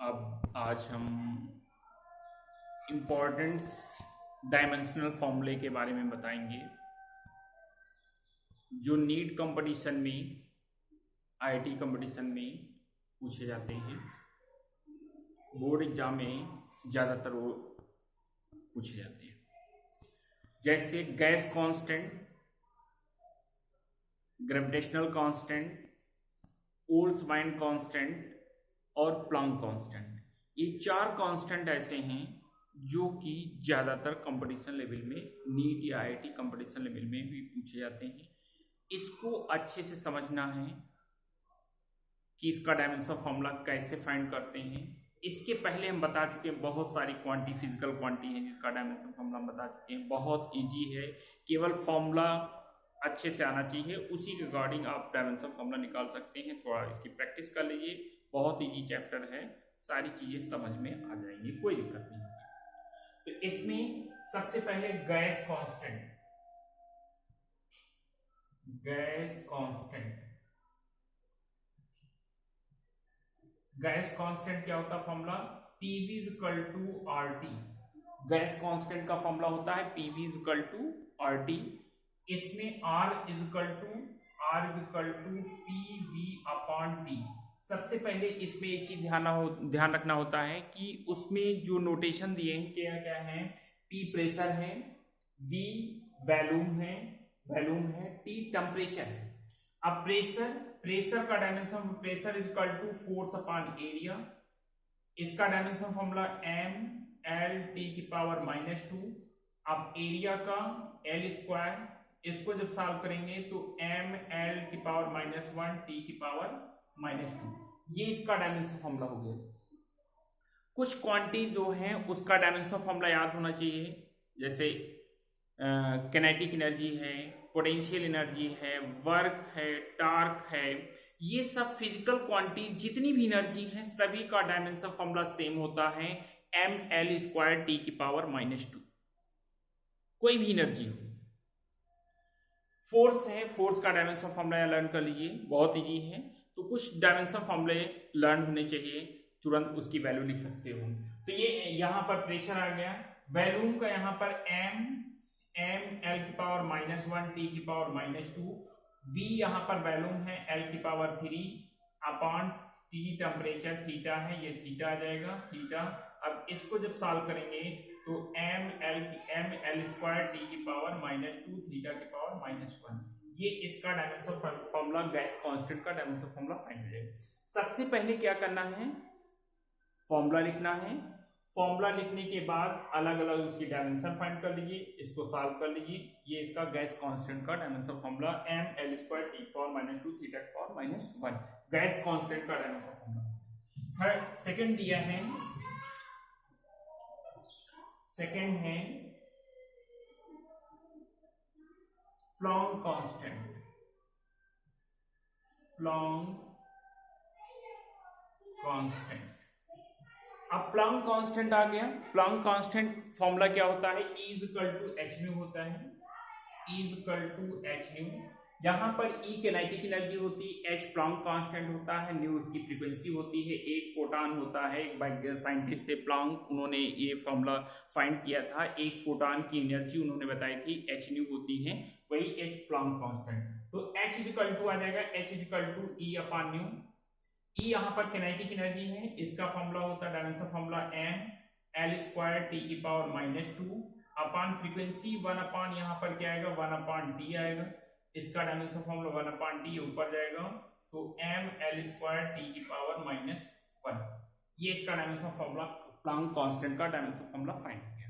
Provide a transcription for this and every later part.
अब आज हम इम्पोर्टेंस डायमेंशनल फॉर्मूले के बारे में बताएंगे जो नीट कंपटीशन में आईआईटी कंपटीशन में पूछे जाते हैं। बोर्ड एग्जाम में ज़्यादातर वो पूछे जाते हैं, जैसे gas constant, gravitational constant, Boltzmann constant और प्लैंक कांस्टेंट। ये चार कांस्टेंट ऐसे हैं जो कि ज़्यादातर कंपटीशन लेवल में, नीट या आईआईटी कंपटीशन लेवल में भी पूछे जाते हैं। इसको अच्छे से समझना है कि इसका डायमेंशन फॉर्मूला कैसे फाइंड करते हैं। इसके पहले हम बता चुके हैं बहुत सारी क्वांटी, फिजिकल क्वांटी है जिसका डायमेंशन फॉर्मूला हम बता चुके हैं। बहुत इजी है, केवल फॉर्मूला अच्छे से आना चाहिए, उसी के अकॉर्डिंग आप डायमेंशन फॉर्मूला निकाल सकते हैं। थोड़ा इसकी प्रैक्टिस कर लीजिए, बहुत इजी चैप्टर है, सारी चीज़ें समझ में आ जाएंगी, कोई दिक्कत नहीं होगी। तो इसमें सबसे पहले gas constant, gas constant, gas constant क्या होता है formula? PV is equal to RT. Gas constant का फॉर्मूला होता है PV is equal to RT. इसमें R is equal to PV upon T. सबसे पहले इसमें एक चीज ध्यान रखना होता है कि उसमें जो नोटेशन दिए हैं क्या क्या है। पी प्रेशर है, वी वैल्यूम है, टी टेम्परेचर है। अब प्रेशर का dimension, pressure is equal to force upon area. इसका dimension formula M L T की पावर -2। अब एरिया का एल स्क्वायर, इसको जब सॉल्व करेंगे तो एम एल की पावर -1 टी की पावर -2। ये इसका डायमेंशन फॉर्मूला हो गया। कुछ क्वांटिटी जो है उसका डायमेंशन फॉर्मूला याद होना चाहिए, जैसे किनेटिक एनर्जी है, पोटेंशियल एनर्जी है, वर्क है, टार्क है। ये सब फिजिकल क्वांटिटी जितनी भी एनर्जी है सभी का डायमेंशन फॉर्मूला सेम होता है, एम एल स्क्वायर टी की पावर -2। कोई भी एनर्जी हो। फोर्स है, फोर्स का डायमेंशन फॉर्मूला लर्न कर लीजिए, बहुत इजी है। तो कुछ डायमेंशन फॉर्मूले लर्न होने चाहिए, तुरंत उसकी वैल्यू लिख सकते हो। तो ये यहाँ पर प्रेशर आ गया, वैल्यूम का यहाँ पर एम एल की पावर -1 टी की पावर -2। वी यहाँ पर वैल्यूम है एल की power 3 upon T temperature theta है, ये थीटा आ जाएगा थीटा। अब इसको जब सॉल्व करेंगे तो एम एल स्क्वायर टी की पावर -2 थीटा की पावर -1। ये इसका डायमेंशन फॉर्मूला, गैस कांस्टेंट का डायमेंशन फॉर्मूला फाइंड हो जाएगा। सबसे पहले क्या करना है, फॉर्मूला लिखना है। फॉर्मूला लिखने के बाद अलग अलग उसकी डायमेंशन फाइंड कर लीजिए, इसको सॉल्व कर लीजिए। ये इसका गैस कांस्टेंट का dimension formula M L square T power -2 theta की पावर -1, गैस कांस्टेंट का डायमेंशन फॉर्मूला। थर्ड सेकंड दिया है, सेकंड है प्लैंक कांस्टेंट। प्लैंक कांस्टेंट, अब प्लैंक कांस्टेंट आ गया। प्लैंक कांस्टेंट फॉर्मूला क्या होता है? E is equal to H nu होता है, E is equal to H nu. यहाँ पर E किनेटिक एनर्जी होती है, H प्लैंक कांस्टेंट होता है, न्यू उसकी फ्रीक्वेंसी होती है। एक फोटॉन होता है, एक साइंटिस्ट थे प्लैंक, उन्होंने ये फॉर्मूला फाइंड किया था। एक फोटॉन की एनर्जी उन्होंने बताई थी एच न्यू होती है, वही H प्लैंक कांस्टेंट। तो H इज इक्वल टू आ जाएगा, H is equal to E upon nu. E यहाँ पर किनेटिक एनर्जी है, इसका फॉर्मूला होता है dimension formula M L square T की पावर -2 अपॉन फ्रीक्वेंसी 1 अपॉन यहाँ पर क्या आएगा 1 अपॉन टी आएगा। इसका डायमेंशन फॉर्मूला 1 अपॉन टी ऊपर जाएगा तो एम एल स्क्वायर टी की पावर -1। ये इसका डायमेंशन फॉर्मूला, प्लैंक कांस्टेंट का डायमेंशन फॉर्मूला फाइंड हो गया।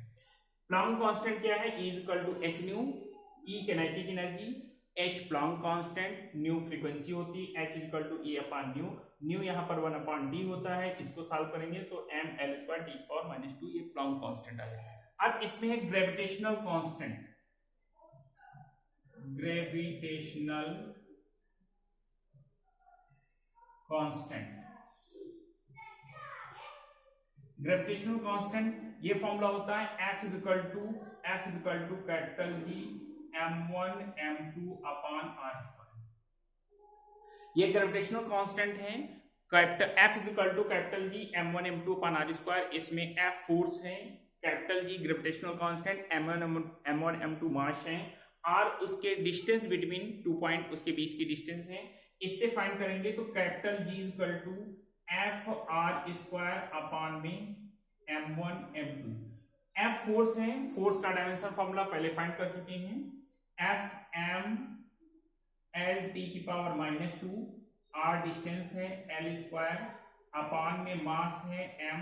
प्लैंक कांस्टेंट क्या है? E is equal to H nu, E kinetic energy, H Planck constant, nu frequency होती है, H equal to E upon nu. Nu यहाँ पर 1 अपॉन टी होता है, इसको सॉल्व करेंगे तो M L square T power -2, ये प्लैंक कांस्टेंट आ जाएगा। अब इसमें है gravitational constant. Gravitational constant, gravitational constant ये फॉर्मूला होता है F is equal to capital G m1 m2 upon r square. ये ग्रेविटेशनल कांस्टेंट है, कैपिटल F is equal to capital G m1 m2 upon r square, इसमें F force है, capital G gravitational constant, m1 m2 mass है, r उसके distance between 2 point उसके बीच की distance है। इससे फाइंड करेंगे तो capital G is equal to F r square upon में m1 m2। F फोर्स है, फोर्स का डायमेंशन फॉर्मूला पहले फाइंड कर चुके हैं, F m l t की पावर -2, r डिस्टेंस है l स्क्वायर अपॉन में मास है m,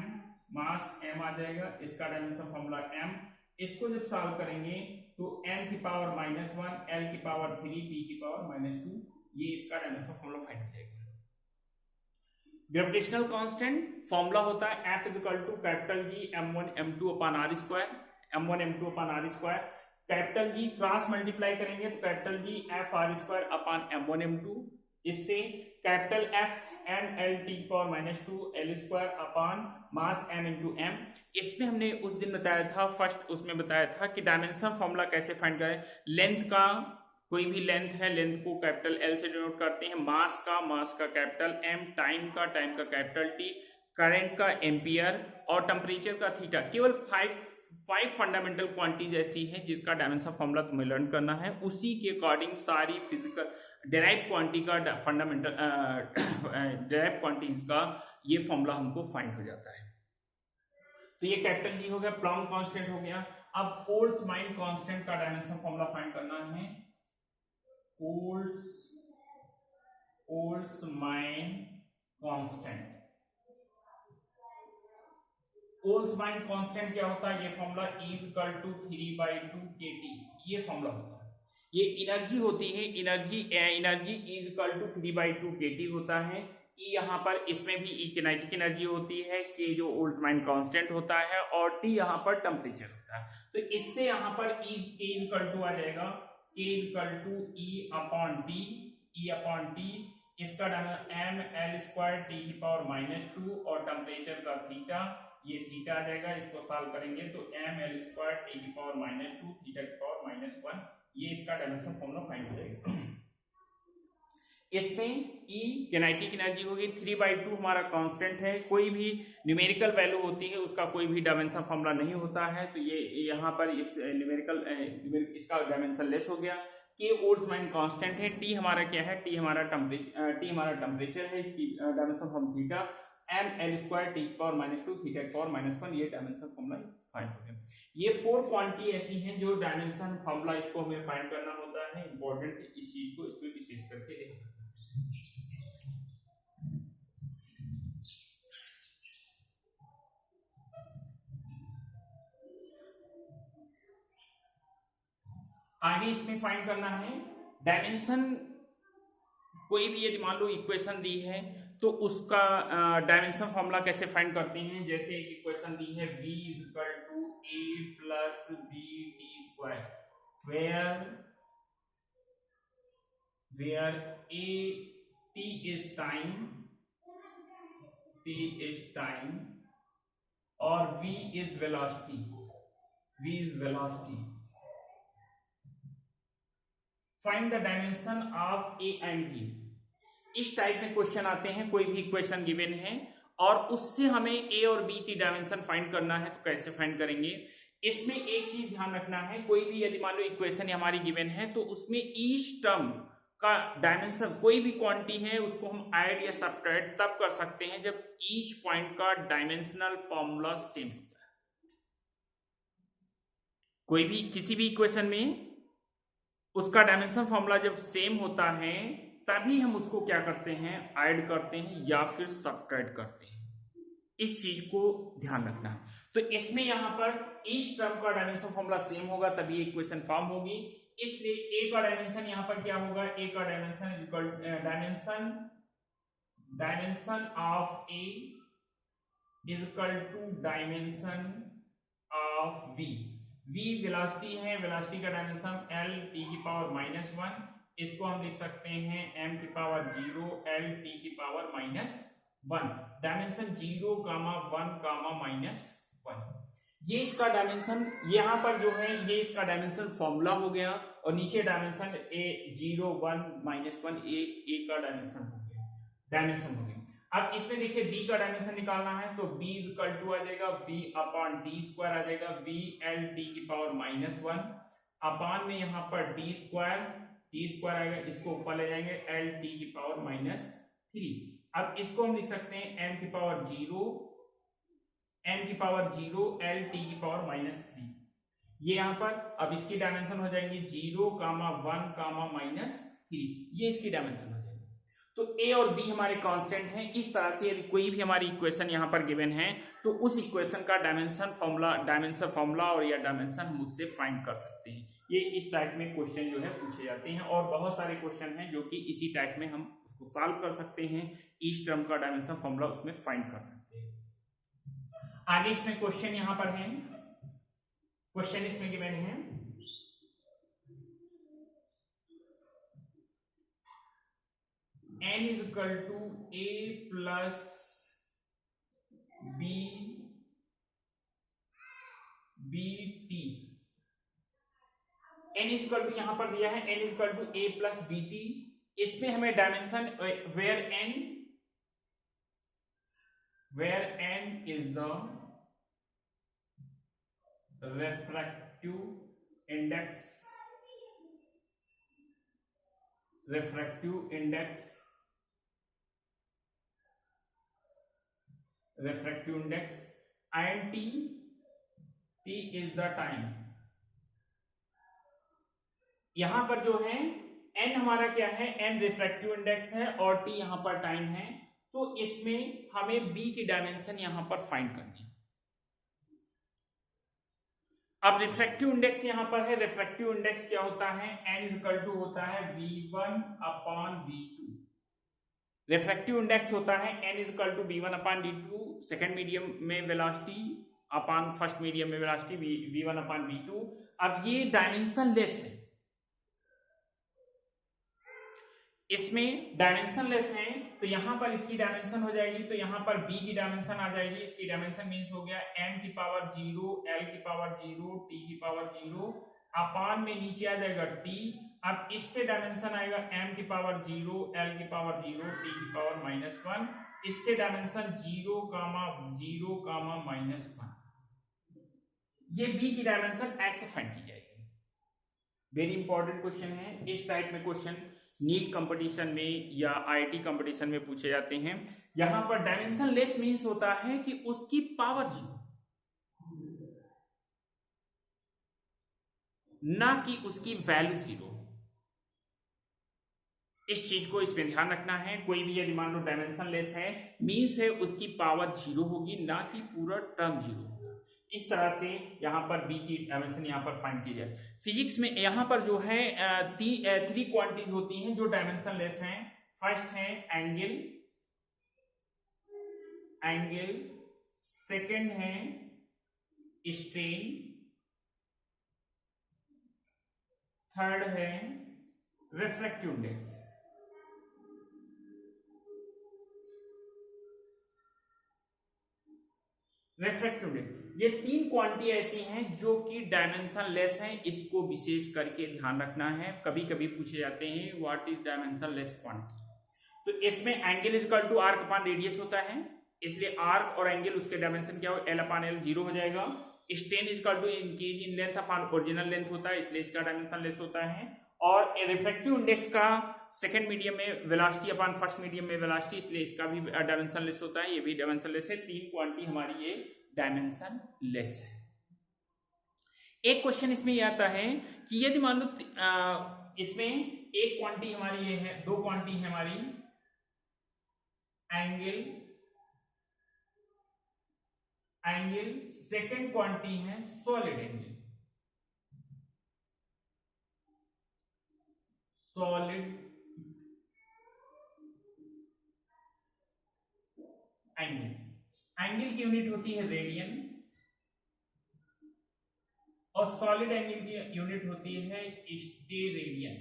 मास m आ जाएगा, इसका डायमेंशन फॉर्मूला m। इसको जब सॉल्व करेंगे तो m की पावर -1, l की पावर 3, t की पावर -2, ये इसका डायमेंशन फॉर्मूला फाइंड हो जाएगा। ग्रेविटेशनल कांस्टेंट फॉर्मूला होता है F is equal to capital G m1 m2 upon r square, m1 m2 upon r square, capital G cross multiply करेंगे तो capital G F r square upon m1 m2, इससे capital F m l t power -2 l square upon mass m into m। इसमें हमने उस दिन बताया था, first उसमें बताया था कि डायमेंशन फॉर्मूला कैसे फाइंड करें। लेंथ का कोई भी लेंथ है, लेंथ को कैपिटल L से डिनोट करते हैं, मास का कैपिटल M, टाइम का कैपिटल T, करंट का एम्पियर और टेम्परेचर का थीटा। केवल फाइव फंडामेंटल क्वांटिटीज ऐसी हैं जिसका डायमेंशन फॉर्मूला तुम्हें लर्न करना है, उसी के अकॉर्डिंग सारी फिजिकल डेराइव क्वांटिटी का फंडामेंटल डेराइव क्वांटिटीज का ये फॉर्मूला हमको फाइंड हो जाता है। तो ये कैपिटल G हो गया, प्लैंक कांस्टेंट हो गया। अब बोल्ट्जमान कांस्टेंट का डायमेंशन फॉर्मूला फाइंड करना है, बोल्ट्जमान कांस्टेंट। बोल्ट्जमान कांस्टेंट क्या होता है, ये formula E equal to 3/2 kT, ये फॉर्मूला होता है। ये एनर्जी होती है, energy E equal to 3/2 kT होता है। E यहाँ पर इसमें भी E किनेटिक एनर्जी होती है, K जो बोल्ट्जमान कांस्टेंट होता है और T यहाँ पर टेम्परेचर होता है। तो इससे यहाँ पर E इक्वल टू आ जाएगा K equal to E upon T, इसका m l स्क्वायर t की पावर -2 और टेम्परेचर का थीटा, ये थीटा आ जाएगा। इसको सॉल्व करेंगे तो m l स्क्वायर t की पावर -2, थीटा की पावर -1, ये इसका डायमेंशन फॉर्मूला फाइंड हो जाएगा। इसमें E किनेटिक एनर्जी होगी, 3/2 हमारा कांस्टेंट है, कोई भी न्यूमेरिकल वैल्यू होती है उसका कोई भी डायमेंशन फॉर्मूला नहीं होता है, तो ये यहाँ पर इस न्यूमेरिकल इसका डायमेंशन लेस हो गया। K बोल्ट्जमान कांस्टेंट है, T हमारा क्या है, T हमारा टेम्परेचर है, इसकी dimension form theta, m l square t की पावर -2, थीटा की पावर -1, ये डायमेंशन फॉर्मूला फाइंड हो गया। ये 4 क्वांटिटी ऐसी हैं जो डायमेंशन फॉर्मूला इसको हमें फाइंड करना होता है, इंपॉर्टेंट इस चीज को इसमें विशेष करके देखना। आगे इसमें फाइंड करना है डायमेंशन, कोई भी यदि मान लो इक्वेशन दी है तो उसका डायमेंशन फॉर्मूला कैसे फाइंड करते हैं। जैसे एक इक्वेशन दी है v equal to a plus b t square, where a t is time और v is velocity. Find the dimension of A and B. इस टाइप में क्वेश्चन आते हैं, कोई भी इक्वेशन गिवन है और उससे हमें ए और बी की डायमेंशन फाइंड करना है, तो कैसे फाइंड करेंगे। इसमें एक चीज ध्यान रखना है, कोई भी यदि मान लो इक्वेशन हमारी गिवन है तो उसमें ईच टर्म का डायमेंशन, कोई भी क्वांटिटी है उसको हम ऐड या सब्ट्रैक्ट तब कर सकते हैं जब ईच पॉइंट का डायमेंशनल फॉर्मूला सेम होता है। कोई भी किसी भी इक्वेशन में उसका डायमेंशन फॉर्मूला जब सेम होता है तभी हम उसको क्या करते हैं, ऐड करते हैं या फिर सब्ट्रैक्ट करते हैं। इस चीज को ध्यान रखना है। तो इसमें यहां पर ईच टर्म का डायमेंशन फॉर्मूला सेम होगा तभी इक्वेशन फॉर्म होगी। इसलिए ए का डायमेंशन यहां पर क्या होगा, ए का dimension is equal dimension of A is equal to dimension of V. v velocity है, वेलोसिटी का डायमेंशन l t की पावर -1, इसको हम लिख सकते हैं m की पावर 0 l t की पावर -1, डायमेंशन 0, 1, -1। ये इसका डायमेंशन यहाँ पर जो है ये इसका डायमेंशन फॉर्मूला हो गया और नीचे डायमेंशन a 0, 1, -1 a का डायमेंशन हो गया। अब इसमें देखिए b का डायमेंशन निकालना है तो b इक्वल टू आ जाएगा v अपॉन टी स्क्वायर आ जाएगा v l t की पावर -1 अपान में यहाँ पर टी स्क्वायर आएगा, इसको ऊपर ले जाएंगे l t की पावर -3। अब इसको हम लिख सकते हैं m की पावर 0 l t की पावर -3। ये यहाँ पर अब इसकी डायमेंशन हो जाएंगी 0, 1, -3, ये इसकी डायमेंशन हो जाएगी। तो a और b हमारे कांस्टेंट हैं। इस तरह से यदि कोई भी हमारी इक्वेशन यहाँ पर गिवन है तो उस इक्वेशन का डायमेंशन फॉर्मूला और या डायमेंशन हम उससे फाइंड कर सकते हैं। ये इस टाइप में क्वेश्चन जो है पूछे जाते हैं और बहुत सारे क्वेश्चन हैं जो कि इसी टाइप में हम उसको सॉल्व कर सकते हैं, ईच टर्म का डायमेंशन फॉर्मूला उसमें फाइंड कर सकते हैं। आगे इसमें क्वेश्चन यहाँ पर है, क्वेश्चन इसमें गिवन है n is equal to a plus b t। n is equal to यहां पर दिया है n is equal to a plus b t। इसमें हमें dimension where n is the refractive index and t is the time। यहां पर जो है n हमारा क्या है, n रिफ्रैक्टिव इंडेक्स है और t यहां पर टाइम है। तो इसमें हमें b की डायमेंशन यहां पर फाइंड करनी है। अब रिफ्रैक्टिव इंडेक्स यहां पर है, रिफ्रैक्टिव इंडेक्स क्या होता है, n इक्वल टू होता है v1 upon v2। Refractive index होता है n equal to v1 upon v2 second medium में वेलोसिटी अपॉन फर्स्ट मीडियम में वेलोसिटी v1 अपॉन v2। अब ये डायमेंशन लेस है, इसमें डायमेंशन लेस है तो यहां पर इसकी डायमेंशन हो जाएगी, तो यहां पर b की डायमेंशन आ जाएगी। इसकी डायमेंशन मीन्स हो गया m की पावर 0 l की पावर 0 t की पावर 0 अपान में नीचे आ जाएगा t। अब इससे डायमेंशन आएगा m की पावर 0 l की पावर 0 t की पावर -1। इससे डायमेंशन 0, 0, -1। ये b की डायमेंशन ऐसे फाइंड की जाएगी। वेरी इंपॉर्टेंट क्वेश्चन है। इस टाइप में क्वेश्चन नीट कंपटीशन में या आईआईटी कंपटीशन में पूछे जाते हैं। यहां पर डायमेंशन लेस मींस होता है कि उसकी पावर 0, ना कि उसकी वैल्यू 0। इस चीज को इसमें ध्यान रखना है। कोई भी यदि मान लो डायमेंशन लेस है मींस है उसकी पावर 0 होगी, ना कि पूरा टर्म 0 होगा। इस तरह से यहां पर b की डायमेंशन यहां पर फाइंड की जाए। फिजिक्स में यहां पर जो है 3 क्वांटिटीज होती हैं जो डायमेंशन लेस हैं। फर्स्ट है एंगल, सेकंड है स्ट्रेन, थर्ड है रिफ्रैक्टिव इंडेक्स। रिफ्रैक्टिव इंडेक्स, ये 3 क्वांटिटी ऐसी हैं जो कि डायमेंशन लेस हैं। इसको विशेष करके ध्यान रखना है। कभी कभी पूछे जाते हैं what is dimensionless quantity. तो इसमें angle equal to arc upon radius होता है, इसलिए आर्क और एंगल उसके डायमेंशन क्या हो, l अपॉन l 0 हो जाएगा। Strain equal to increase in length upon original length होता है, इसलिए इसका डायमेंशन लेस होता है। और रिफ्रैक्टिव इंडेक्स का सेकंड मीडियम में वेलोसिटी अपॉन फर्स्ट मीडियम में वेलोसिटी, इसलिए इसका भी डायमेंशन लेस होता है, ये भी डायमेंशन लेस है। 3 क्वांटिटी हमारी ये डायमेंशन लेस है। एक क्वेश्चन इसमें ये आता है कि यदि मान लो इसमें एक क्वांटिटी हमारी ये है, 2 क्वांटिटी है हमारी एंगल, सेकंड क्वांटिटी है सॉलिड एंगल। एंगल की यूनिट होती है रेडियन और सॉलिड एंगल की यूनिट होती है स्टेरेडियन।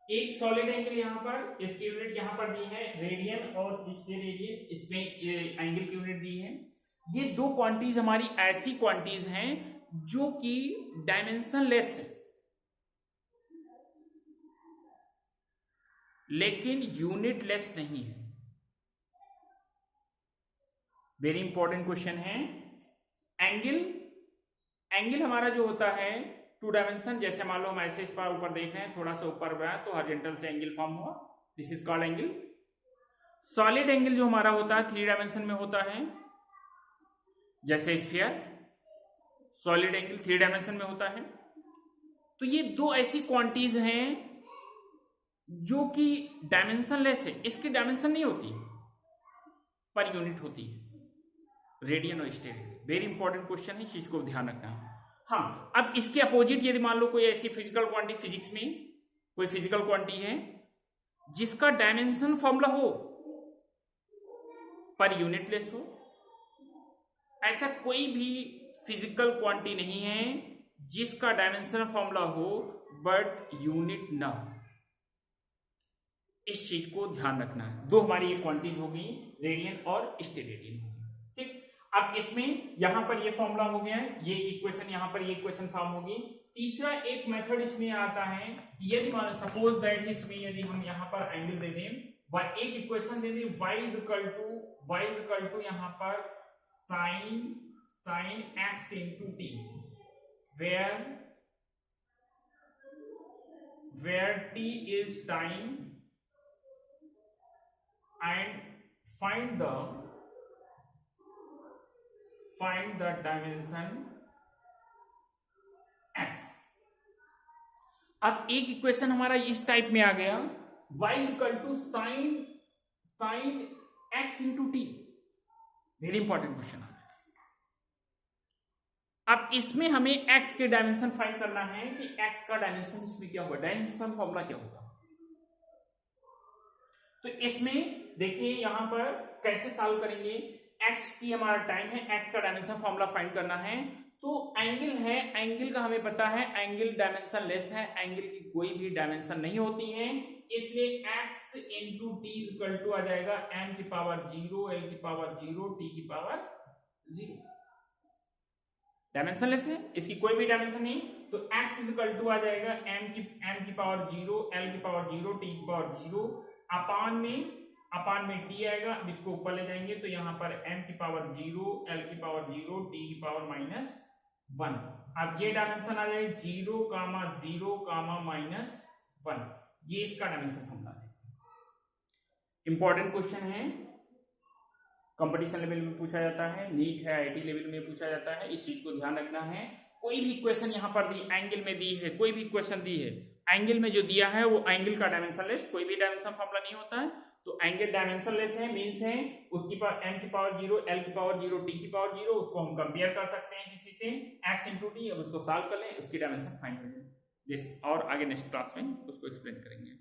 एक सॉलिड एंगल यहां पर, इसकी यूनिट यहां पर दी है रेडियन और स्टेरेडियन, इसमें एंगल की यूनिट दी है। ये दो क्वांटिटीज हमारी ऐसी क्वांटिटीज हैं जो कि डायमेंशनलेस है लेकिन यूनिटलेस नहीं है। वेरी इंपॉर्टेंट क्वेश्चन है। एंगल हमारा जो होता है टू डायमेंशन, जैसे मान लो हम ऐसे इस पर ऊपर देख रहे हैं, थोड़ा सा ऊपर गया तो हॉरिजॉन्टल से एंगल फॉर्म हुआ, this is called angle. Solid angle जो हमारा होता है 3 डायमेंशन में होता है, जैसे स्फीयर, सॉलिड एंगल 3 डायमेंशन में होता है। तो ये दो ऐसी क्वांटिटीज हैं जो कि डायमेंशनलेस है, इसकी डायमेंशन नहीं होती पर यूनिट होती है, रेडियन और स्टेरेडियन। वेरी इंपॉर्टेंट क्वेश्चन है, इस चीज को ध्यान रखना है। हाँ, अब इसके अपोजिट यदि मान लो कोई ऐसी फिजिकल क्वांटिटी, फिजिक्स में कोई फिजिकल क्वांटिटी है जिसका डायमेंशन फॉर्मूला हो पर यूनिटलेस हो, ऐसा कोई भी फिजिकल क्वांटिटी नहीं है जिसका डायमेंशन फॉर्मूला हो बट यूनिट ना हो। इस चीज को ध्यान रखना है। दो हमारी ये क्वांटिटीज होगी, रेडियन और स्टेरेडियन होगी। ठीक, अब इसमें यहां पर ये फॉर्मूला हो गया है, ये इक्वेशन यहां पर ये इक्वेशन फॉर्म होगी। तीसरा एक मेथड इसमें आता है, यदि मान सपोज दैट इसमें यदि हम यहां पर एंगल दे दें, एक इक्वेशन दे दें y इक्वल टू यहां पर sin x into t, where t is time and find the dimension x। अब एक इक्वेशन हमारा इस टाइप में आ गया, y equal to sine x into T. Very important question है। अब इसमें हमें x के डायमेंशन फाइंड करना है कि x का डायमेंशन इसमें क्या होगा, डायमेंशन फॉर्मूला क्या होगा। तो इसमें देखिए यहां पर कैसे सॉल्व करेंगे, x की हमारा टाइम है, x का डायमेंशन फॉर्मूला फाइंड करना है। तो एंगल है, एंगल का हमें पता है एंगल डायमेंशन लेस है, एंगल की कोई भी डायमेंशन नहीं होती है, इसलिए x into T equal to आ जाएगा m की पावर 0, l की पावर 0, t की पावर 0। डायमेंशन लेस है, इसकी कोई भी डायमेंशन नहीं, तो x इक्वल टू आ जाएगा m की पावर 0, l की पावर 0, t की पावर 0, अपान में t आएगा। अब इसको ऊपर ले जाएंगे तो यहाँ पर m की पावर 0, l की पावर 0, t की पावर -1। अब ये डायमेंशन आ जाए 0, 0, -1, ये इसका डायमेंशन फॉर्मूला है। इंपॉर्टेंट क्वेश्चन है, कंपटीशन लेवल में पूछा जाता है, नीट है, आईटी लेवल में पूछा जाता है, इस चीज को ध्यान रखना है। कोई भी क्वेश्चन यहाँ पर दी, एंगल में दी है, कोई भी क्वेश्चन दी है, एंगल में जो दिया है वो एंगल का डायमेंशन लेस, कोई भी डायमेंशन फॉर्मूला नहीं होता है। तो एंगल डायमेंशन लेस है, मीन्स है उसकी पावर m की पावर 0, l की पावर 0, t की पावर 0, उसको हम कंपेयर कर सकते हैं किसी से x इंटू टी। अब उसको सॉल्व कर लें, उसकी डायमेंशन फाइंड कर लें, और आगे नेक्स्ट क्लास में उसको एक्सप्लेन करेंगे।